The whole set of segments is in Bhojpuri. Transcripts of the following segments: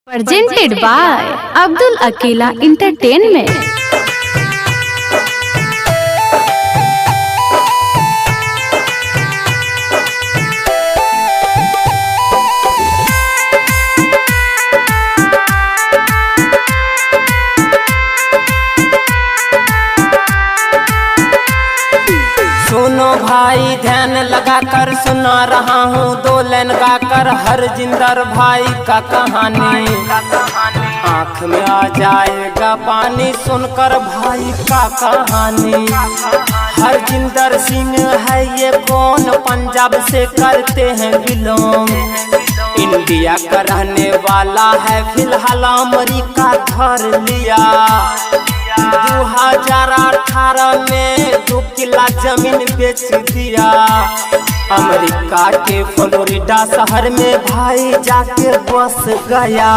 Presented by Abdul Akila Entertainment। सुनो भाई ध्यान लगाकर सुना रहा हूँ दो लाइन गाकर हर जिंदर भाई का कहानी। आँख में आ जाएगा पानी सुनकर भाई का कहानी। हर जिंदर सिंह है ये कौन, पंजाब से करते हैं बिलोंग। इंडिया का रहने वाला है फिलहाल अमेरिका धर लिया। 2018 में 2 किला जमीन बेच दिया। अमेरिका के फ्लोरिडा शहर में भाई जाके बस गया।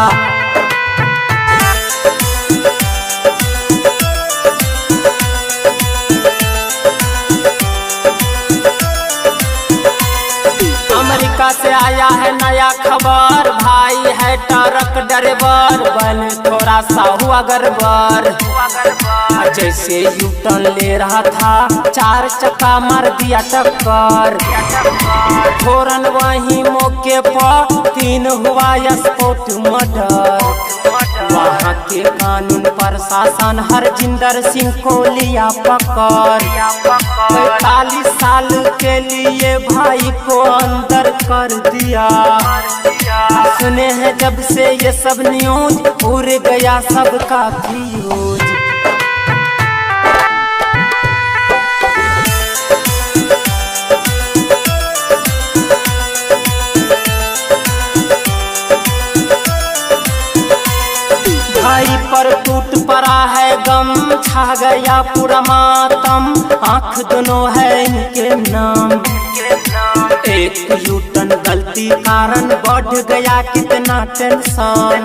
अमेरिका से आया है नया खबर, भाई है ट्रक ड्राइवर, बन थोड़ा सा हुआ गड़बड़। जैसे यूटर्न ले रहा था 4 चक्का मार दिया टक्कर। फौरन वहीं मौके पर 3 हुआ स्पॉट मर्डर। वहाँ के कानून प्रशासन हरजिंदर सिंह को लिया पकड़। 45 साल के लिए भाई को अंदर कर दिया। सुने हैं जब से ये सब न्यूज उड़ गया सबका फ्यूज। भाई पर टूट पड़ा है गम, छा गया पूरा मातम। आँख दोनों है इनके नाम। एक यूटर्न गलती कारण बढ़ गया कितना टेंशन।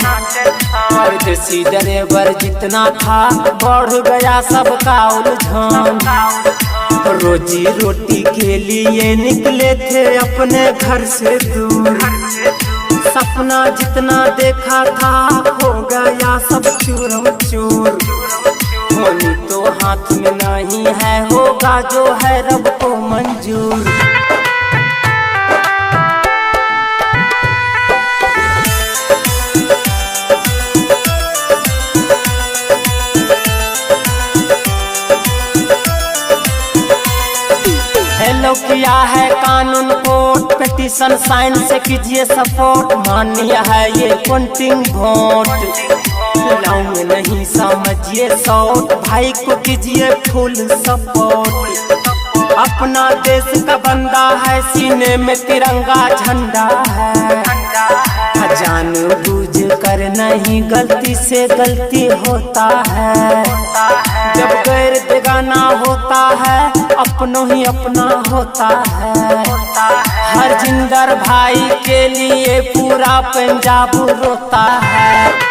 परदेसी ड्राइवर जितना था बढ़ गया सबका उलझन। रोजी रोटी के लिए निकले थे अपने घर से दूर। सपना जितना देखा था हो गया सब चूरम चूर। होनी तो हाथ में नहीं है, होगा जो है रब को मंजूर। हेलो किया है कानून कोर्ट, पिटीशन साइन से कीजिए सपोर्ट। मान्य है ये काउंटिंग वोट, लॉन्ग नहीं समझिए शॉर्ट। भाई को कीजिए फुल सपोर्ट। अपना देश का बंदा है, सीने में तिरंगा झंडा है। जान बूझ कर नहीं गलती से गलती होता है। जब गैर बेगाना होता है अपनों ही अपना होता है। हर जिंदर भाई के लिए पूरा पंजाब रोता है।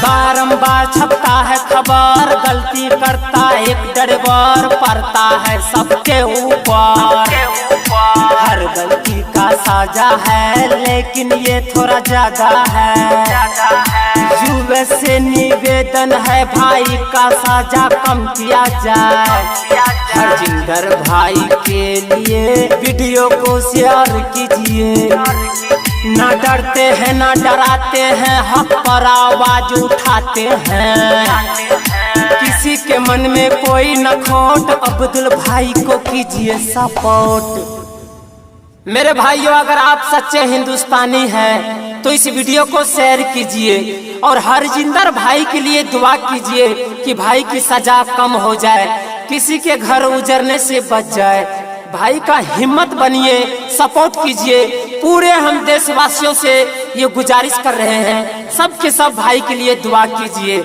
बारंबार छपता है खबर, गलती करता एक ड्राइवर पड़ता है सबके ऊपर। हर गलती का साजा है लेकिन ये थोड़ा ज्यादा है। युवा से निवेदन है भाई का साजा कम किया जाए। हर जिंदर भाई के लिए वीडियो को शेयर कीजिए। ना डरते हैं ना डराते हैं, हक पर आवाज उठाते हैं। किसी के मन में कोई न खोट, अब्दुल भाई को कीजिए सपोर्ट। मेरे भाइयों अगर आप सच्चे हिंदुस्तानी हैं तो इस वीडियो को शेयर कीजिए और हर जिंदर भाई के लिए दुआ कीजिए कि भाई की सजा कम हो जाए, किसी के घर उजरने से बच जाए। भाई का हिम्मत बनिए, सपोर्ट कीजिए। पूरे हम देशवासियों से ये गुजारिश कर रहे हैं, सब के सब भाई के लिए दुआ कीजिए।